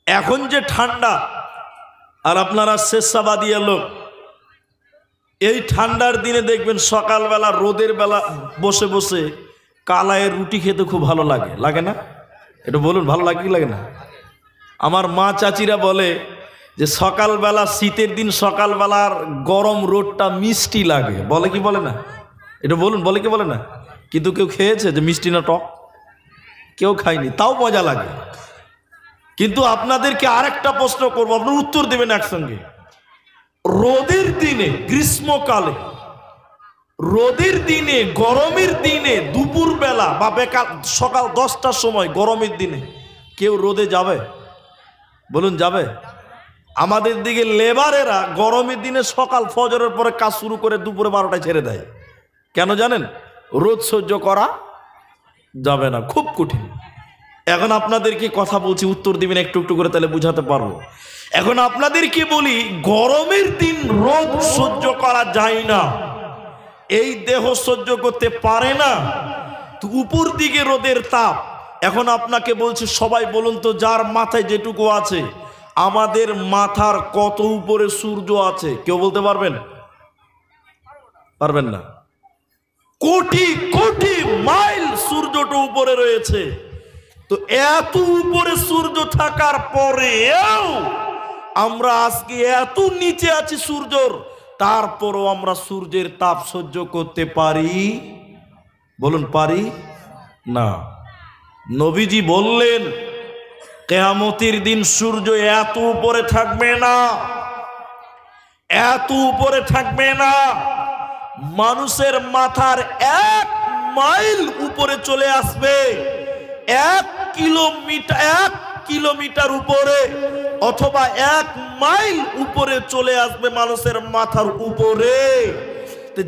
এখন যে ঠান্ডা, আর আপনারা স্বেচ্ছাবাদী লোক, এই ঠান্ডার দিনে দেখবেন সকালবেলা রোদের বেলা বসে বসে কালায়ের রুটি খেতে খুব ভালো লাগে, লাগে না? এটা বলুন, ভালো লাগে কি লাগে না? আমার মা চাচিরা বলে যে সকালবেলা, শীতের দিন সকালবেলার গরম রোদটা মিষ্টি লাগে, বলে কি বলে না? এটা বলুন, বলে কি বলে না? কিন্তু কেউ খেয়েছে যে মিষ্টি না টক? কেউ খায়নি, তাও মজা লাগে। কিন্তু আপনাদেরকে আরেকটা প্রশ্ন করবো, আপনার উত্তর দেবেন একসঙ্গে। রোদের দিনে, গ্রীষ্মকালে, রোদের দিনে, গরমের দিনে, দুপুর বেলা বা বেকার সকাল 10টার সময় গরমের দিনে কেউ রোদে যাবে? বলুন, যাবে? আমাদের দিকে লেবারেরা গরমের দিনে সকাল ফজরের পরে কাজ শুরু করে দুপুরে 12টায় ছেড়ে দেয়। কেন জানেন? রোদ সহ্য করা যাবে না, খুব কঠিন। এখন আপনাদেরকে কথা বলছি, উত্তর দিবেন একটু একটু করে, তাহলে বুঝাতে পারবো। এখন আপনাদেরকে বলি, গরমের দিন রোদ সহ্য করা যায় না, এই দেহ সহ্য করতে পারে না, তো উপর দিকে রোদের তাপ। এখন আপনাকে বলছি, সবাই বলুন তো, যার মাথায় যেটুকু আছে, আমাদের মাথার কত উপরে সূর্য আছে? কেউ বলতে পারবেন? পারবেন না। কোটি কোটি মাইল সূর্যটা উপরে রয়েছে। তো এত উপরে সূর্য থাকার পরেও আমরা আজকে এত নিচে আছি সূর্যর, তারপরও আমরা সূর্যের তাপ সহ্য করতে পারি? বলুন, পারি না। নবীজি বললেন, কিয়ামতের দিন সূর্য এত উপরে থাকবে না, এত উপরে থাকবে না, মানুষের মাথার 1 মাইল উপরে চলে আসবে। 1 কিলোমিটার উপরে অথবা 1 মাইল উপরে চলে আসবে মানুষের মাথার উপরে।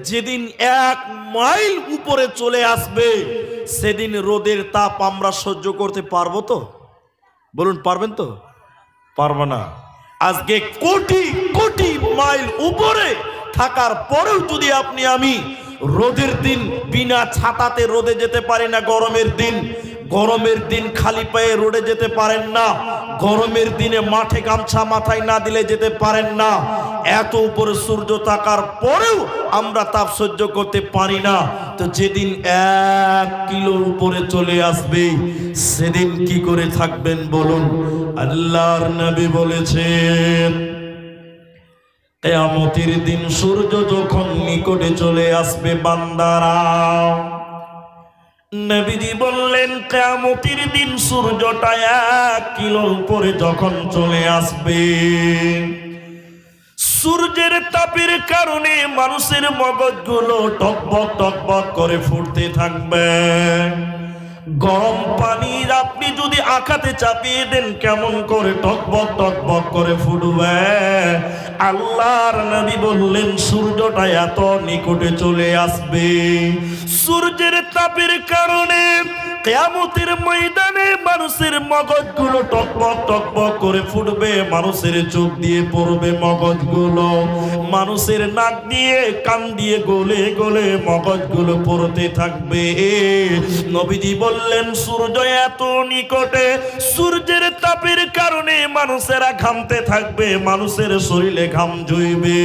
যেদিন 1 মাইল উপরে চলে আসবে, সেদিন রোদের তাপ আমরা সহ্য করতে পারবো তো? বলুন, পারবেন তো? পারবো না। আজকে কোটি কোটি মাইল উপরে থাকার পরেও যদি আপনি আমি রোদের দিন বিনা ছাতাতে রোদে যেতে পারি না, গরমের দিন খালি পায়ে রোডে যেতে পারেন না, গরমের দিনে মাঠে গামছা মাথায় না দিলে যেতে পারেন না, এত উপরে সূর্য থাকার পরেও আমরা তাপ সহ্য করতে পারি না, তো যেদিন 1 কিলো উপরে চলে আসবে, সেদিন কি করে থাকবেন বলুন? আল্লাহর নবী বলেছেন, কিয়ামতের দিন সূর্য যখন নিকটে চলে আসবে বান্দারা, নবীজি বললেন, কিয়ামতের দিন সূর্যটা 1 কিলো উপরে যখন চলে আসবে, সূর্যের তাপের কারণে মানুষের মগজগুলো টকবক টকবক করে ফুটতে থাকবে। গরম পানি আপনি যদি আখাতে চাপিয়ে দেন, কেমন করে টকবক টকবক করে ফুটবে। আল্লাহর নবী বললেন, সূর্যটা এত নিকটে চলে আসবে, সূর্যের তাপের কারণে কিয়ামতের ময়দানে মানুষের মগজগুলো টকবক টকবক করে ফুটবে, মানুষের চোখ দিয়ে পড়বে মগজগুলো, মানুষের নাক দিয়ে কান দিয়ে গলে গলে মগজগুলো পড়তে থাকবে। নবীজি বললেন, সূর্য এত নিকটে, সূর্যের তাপের কারণে মানুষেরা ঘামতে থাকবে, মানুষের শরীরে ঘাম ঝুইবে,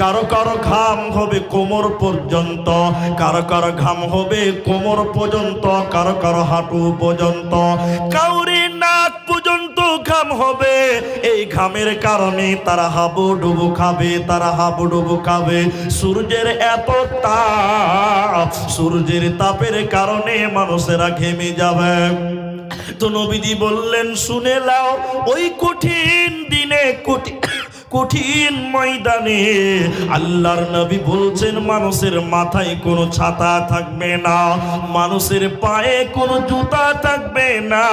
কারো কারো ঘাম হবে কোমর পর্যন্ত, কারো কারো ঘাম হবে কোমর পর্যন্ত, কারো কারো হাঁটু পর্যন্ত, কাউরি নাক পর্যন্ত ঘাম হবে। এই ঘামের কারণে তারা হাবুডুবু খাবে, তারা হাবুডুবু খাবে। সূর্যের এত তাপ, সূর্যের তাপের কারণে মানুষেরা ঘেমে যাবে। তো নবীজি বললেন, শুনে নাও, ওই কঠিন দিনে, কঠিন ময়দানে আল্লাহর নবী বলছেন, মানুষের মাথায় কোনো ছাতা থাকবে না, মানুষের পায়ে কোনো জুতা থাকবে না,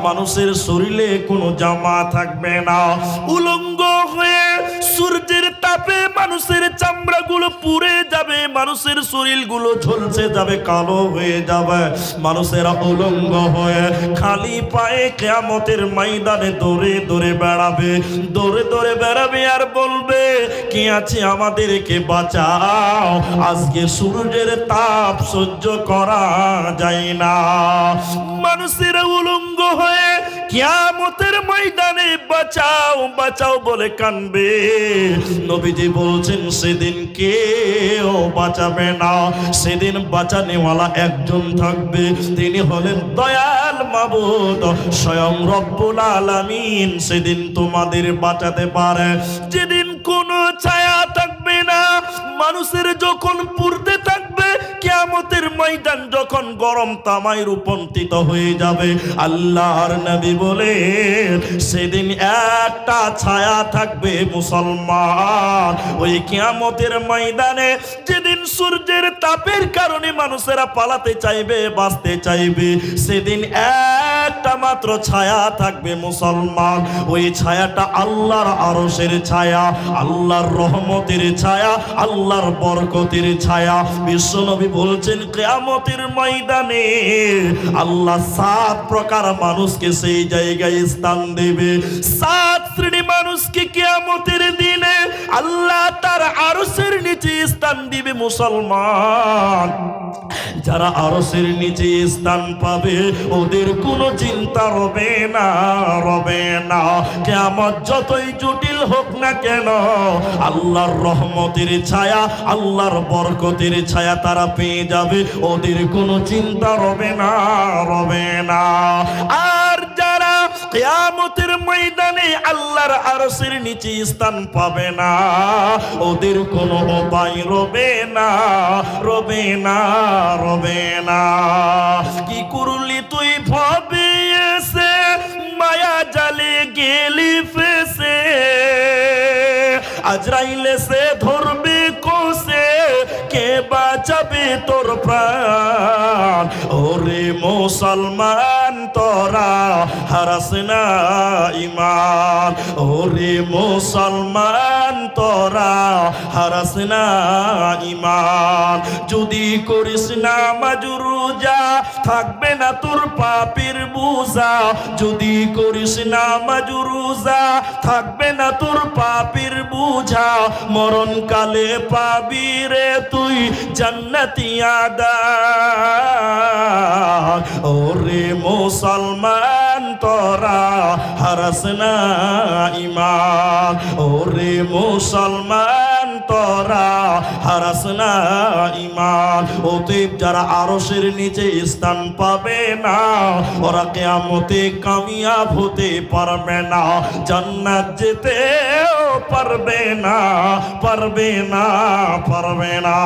মানুষের শরীরে কোনো জামা থাকবে না, উলঙ্গ হয়ে সূর্যের তাপে মানুষের চামড়াগুলো পুড়ে যাবে, মানুষের শরীরগুলো ঝলসে যাবে, কালো হয়ে যাবে, মানুষেরা উলঙ্গ হয়ে খালি পায়ে কিয়ামতের ময়দানে দৌড়ে দৌড়ে বেড়াবে, দৌড়ে দৌড়ে বেড়াবে আর বলবে, কি আছে আমাদেরকে বাঁচাও, আজকে সূর্যের তাপ সহ্য করা যায় না। মানুষেরা উলঙ্গ হয়ে কিয়ামতের ময়দানে বাঁচাও বাঁচাও বলে কানবে, নবীজি বলছেন সেদিন কেউ বাঁচাবে না। সেদিন বাঁচানেওয়ালা একজন থাকবে, তিনি হলেন দয়াল মাবুদ স্বয়ং রব্বুল আলামিন। সেদিন তোমাদের বাঁচাতে পারে। যেদিন কোনো ছায়া থাকবে না, মানুষের যখন পুড়তে থাকবে, কিয়ামতের ময়দান যখন গরম তামায় রূপান্তরিত হয়ে যাবে, আল্লাহর নবী বলেন সেদিন একটা ছায়া থাকবে মুসলমান। ওই কিয়ামতের ময়দানে যেদিন সূর্যের তাপের কারণে মানুষেরা পালাতে চাইবে, বাঁচতে চাইবে, সেদিন একটা মাত্র ছায়া থাকবে মুসলমান। ওই ছায়াটা আল্লাহর আরশের ছায়া, আল্লাহর রহমতের ছায়া, আল্লাহর বরকতের ছায়া। বিশ্বনবী বলছেন কিয়ামতের ময়দানে আল্লাহ 7 প্রকার মানুষকে সেই জায়গায় স্থান দেবে। 7 শ্রেণী মানুষকে কিয়ামতের দিনে আল্লাহ তার আরশের নিচে স্থান দিবে মুসলমান। যারা আরশের নিচে স্থান পাবে, ওদের কোনো চিন্তা রবে না, রবে না। কিয়ামত যতই জটিল হোক না কেন, আল্লাহর রহমতের ছায়া, আল্লাহর বরকতের ছায়া তারা পেয়ে যাবে, ওদের কোনো চিন্তা রবে না, রবে না। আর যারা কিয়ামতের ময়দানে আল্লাহর আরশের নিচে স্থান পাবে না, ওদের কোনো উপায় রবে না, রবে না, রবে না। কি করলি তুই ভাবে এসে, মায়া জালে গেলি ফেসে, আজরাইলে সে ধরবে কোসে, কে বাঁচাবে তোর প্রাণ? ওরে মুসলমান তোরা হারাস না ঈমান, ওরে মুসলমান তোরা হারাস না ঈমান। যদি করিস না মাজরুজা, থাকবে না তোর পাপের বোঝা। যদি করিস না মাজরুজা, থাকবে না তোর পাপের বোঝা। মরণকালে পাবি রে তুই জান্নাতি আদান। ওরে মুসলমান তোরা হারাস না ঈমান, ওরে মুসলমান তোরা হারাস না ঈমান। অতএব যারা আরশের নিচে স্থান পাবে না, ওরা কিয়ামতে কামিয়াব হতে পারবে না, জান্নাত যেতেও পারবে না, পারবে না, পারবে না।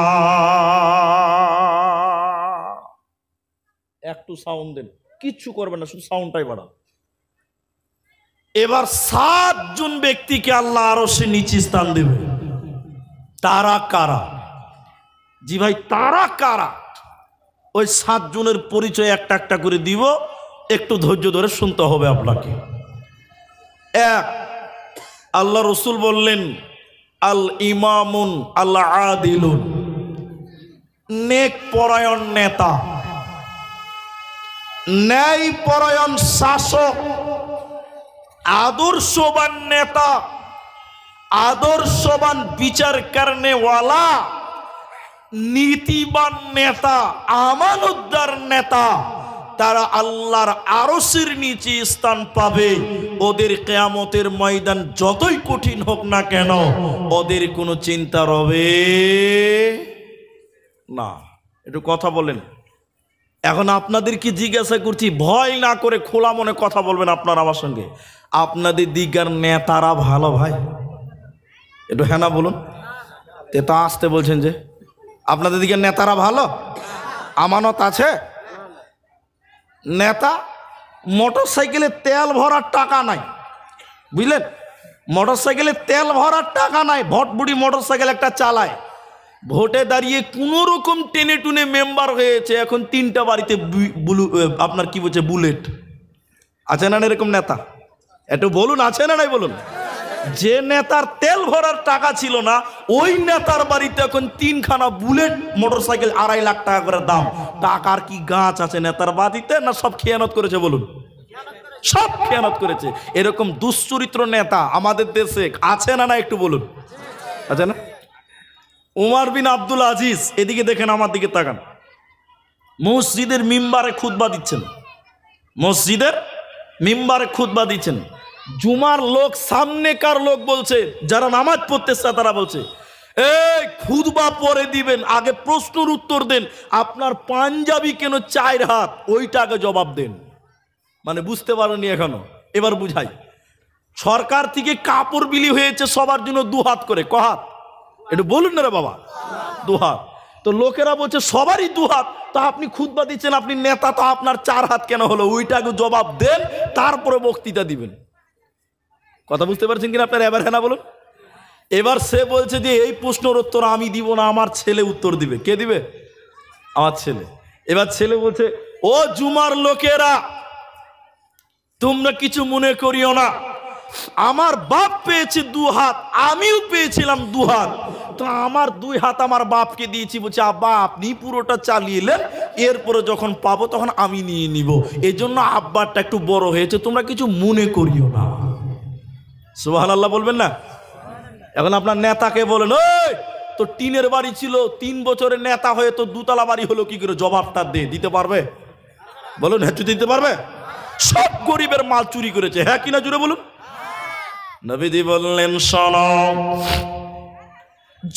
একটু সাউন্ড দেন, কিচ্ছু করবে না, শুধু সাউন্ডটাই বাড়ান। এবার 7 জন ব্যক্তিকে আল্লাহ আরশের নিচে স্থান দেবে। তারা কারা? জি ভাই, তারা কারা? ওই 7 জনের পরিচয় একটা একটা করে দিব, একটু ধৈর্য ধরে শুনতে হবে আপনাকে। 1, আল্লাহ রসুল বললেন আল ইমামুন আল আদিলুন, নেক পরায়ণ নেতা, ন্যায় পরায়ণ শাসক, আদর্শবান নেতা, আদর্শবান বিচার করনেওয়ালা, নীতিবান নেতা, আমানতদার নেতা, তারা আল্লাহর আরশের নিচে স্থান পাবে। ওদের কিয়ামতের ময়দান যতই কঠিন হোক না কেন, ওদের কোনো চিন্তা রবে না। একটু কথা বলেন। এখন আপনাদেরকে জিজ্ঞাসা করছি, ভয় না করে খোলা মনে কথা বলবেন আপনারা আমার সঙ্গে। আপনাদের দিককার নেতারা ভালো ভাই? একটু হ্যাঁ না বলুন। তা আসতে বলছেন যে আপনাদের দিকে নেতারা ভালো? আমানত আছে? নেতা মোটর সাইকেলে তেল ভরার টাকা নাই, বুঝলেন? মোটর সাইকেলে তেল ভরার টাকা নাই, ভটবুড়ি মোটর সাইকেল একটা চালায়, ভোটে দাঁড়িয়ে কোনো রকম টেনে টুনে মেম্বার হয়েছে। এখন 3টা বাড়িতে আপনার কি বলছে বুলেট আছে না? এরকম নেতা একটু বলুন, আছে না নাই বলুন? যে নেতার তেল ভরার টাকা ছিল না, ওই নেতার বাড়িতে এখন 3খানা বুলেট মোটরসাইকেল, 2.5 লাখ টাকা করে দাম। টাকার কি গাছ আছে নেতার বাড়িতে? না সব খেয়ানত করেছে বলুন? সব খেয়ানত করেছে। এরকম দুশ্চরিত্র নেতা আমাদের দেশে আছে না না একটু বলুন? আছে না? উমর বিন আব্দুল আজিজ, এদিকে দেখেন, আমার দিকে তাকান। মসজিদের মিম্বারে খুতবা দিচ্ছেন, মসজিদের মিম্বারে খুতবা দিচ্ছেন। জুমার লোক, সামনেকার লোক বলছে, যারা নামাজ পড়তেছে তারা বলছে, এই খুতবা পরে দিবেন, আগে প্রশ্নের উত্তর দেন, আপনার পাঞ্জাবি কেন 4 হাত, ওইটা আগে জবাব দেন। মানে বুঝতে পারেনি এখনো, এবার বুঝাই। সরকার থেকে কাপড় বিলি হয়েছে সবার জন্য 2 হাত করে, ক হাত একটু বলুন না রে বাবা? 2 হাত। তো লোকেরা বলছে সবারই 2 হাত, তো আপনি খুতবা দিচ্ছেন, আপনি নেতা, তো আপনার 4 হাত কেন হলো? ওইটা আগে জবাব দেন, তারপরে বক্তৃতা দিবেন। কথা বুঝতে পারছেন কিনা আপনারা? এবার হ্যাঁ না বলুন। এবার সে বলছে যে এই প্রশ্নের উত্তর আমি দিব না, আমার ছেলে উত্তর দিবে। কে দিবে? আমার ছেলে। এবার ছেলে বলছে, ও জুমার লোকেরা, তোমরা কিছু মনে করিও না, আমার বাপ পেয়েছে 2 হাত, আমিও পেয়েছিলাম 2 হাত, তো আমার 2 হাত আমার বাপকে দিয়েছি। বলছে আব্বা আপনি পুরোটা চালিয়ে নেন, এরপরে যখন পাবো তখন আমি নিয়ে নিব, এই জন্য আব্বারটা একটু বড় হয়েছে, তোমরা কিছু মনে করিও না। সুবহানাল্লাহ বলবেন না? এখন আপনার নেতাকে বলেন, ওই তো টিনের বাড়ি ছিল, 3 বছরের নেতা হয়ে তো 2 তলা বাড়ি হলো কি করে? জবাবটা দিতে পারবে? বলুন, হ্যাঁ দিতে পারবে? সব গরিবের মাল চুরি করেছে, হ্যাঁ কিনা জুড়ে বলুন। নবীজি বললেন, শোনো,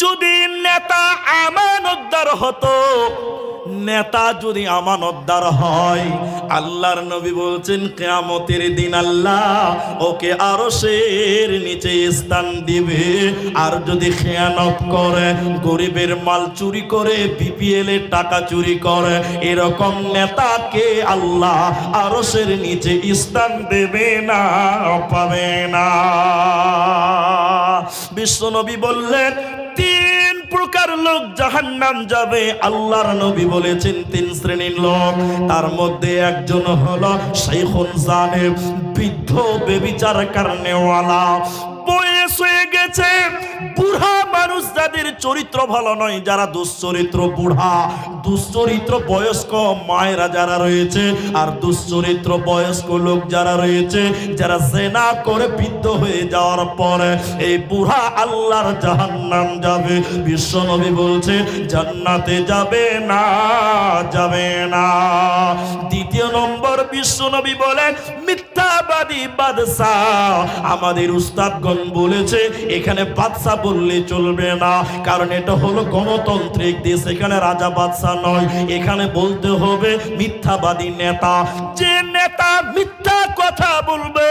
যদি নেতা আমানতদার হতো, নেতা যদি আমানতদার হয়, আল্লাহর নবী বলছেন কিয়ামতের দিন আল্লাহ ওকে আরশের নিচে স্থান দিবে। আর যদি খেয়ানত করে, গরিবের মাল চুরি করে, বিপিএল এর টাকা চুরি করে, এরকম নেতাকে আল্লাহ আরশের নিচে স্থান দেবে না, পাবে না। বিশ্বনবী বললেন 3 প্রকার লোক জাহান্নাম যাবে। আল্লাহর নবী বলেছেন 3 শ্রেণীর লোক, তার মধ্যে একজন হলো শাইখুন জালিম, বৃদ্ধ বেবিচার কারণেওয়ালা, বয়স হয়ে গেছে, বুড়া মানুষ, যাদের চরিত্র ভালো নয়, যারা দুশ্চরিত্র, বুড়া দুশ্চরিত্র বয়স্ক মায়েরা যারা রয়েছে, আর দুশ্চরিত্র বয়স্ক লোক যারা রয়েছে, যারা জেনা করে বৃদ্ধ হয়ে যাওয়ার পরে এই বুড়া আল্লাহর জাহান্নাম যাবে। বিশ্বনবী বলছে জান্নাতে যাবে না, যাবে না। দ্বিতীয় নম্বর, বিশ্বনবী বলেন মিথ্যাবাদী বাদশাহ। আমাদের উস্তাদগণ বলেছে এখানে বাদশাহ বললে চলবে না, কারণ এটা হলো গণতান্ত্রিক দেশ, এখানে রাজা বাদশাহ নয়, এখানে বলতে হবে মিথ্যাবাদী নেতা। যে নেতা মিথ্যা কথা বলবে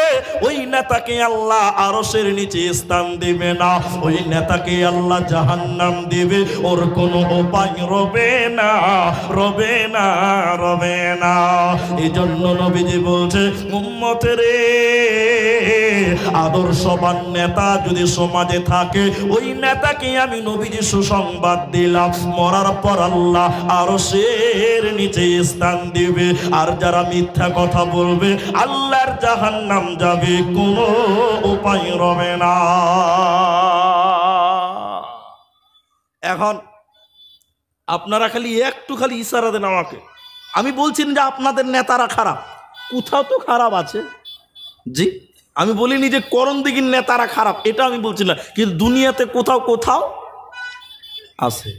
ওই নেতাকে আল্লাহ আরশের নিচে স্থান দেবে না, ওই নেতাকে আল্লাহ জাহান্নাম দেবে, ওর কোনো উপায় রবে না, রবে না, রবে না। এই জন্য নবীজি বলছে উম্মতের আদর্শবান নেতা যদি সমাজে থাকে, ওই নেতাকে আমি নবীজি সুসংবাদ দিলাম, মরার পর আল্লাহ আরশের নিচে স্থান দিবে। আর যারা মিথ্যা কথা বলবে আল্লাহর জাহান্নাম যাবে, কোনো উপায় রবে না। এখন আপনারা খালি একটু খালি ইশারা দেন আমাকে, আমি বলছি যে আপনাদের নেতারা খারাপ, কোথাও তো খারাপ আছে। জি, আমি বলিনি যে করণদিঘির নেতারা খারাপ, এটা আমি বলছি না, কিন্তু দুনিয়াতে কোথাও কোথাও আছে।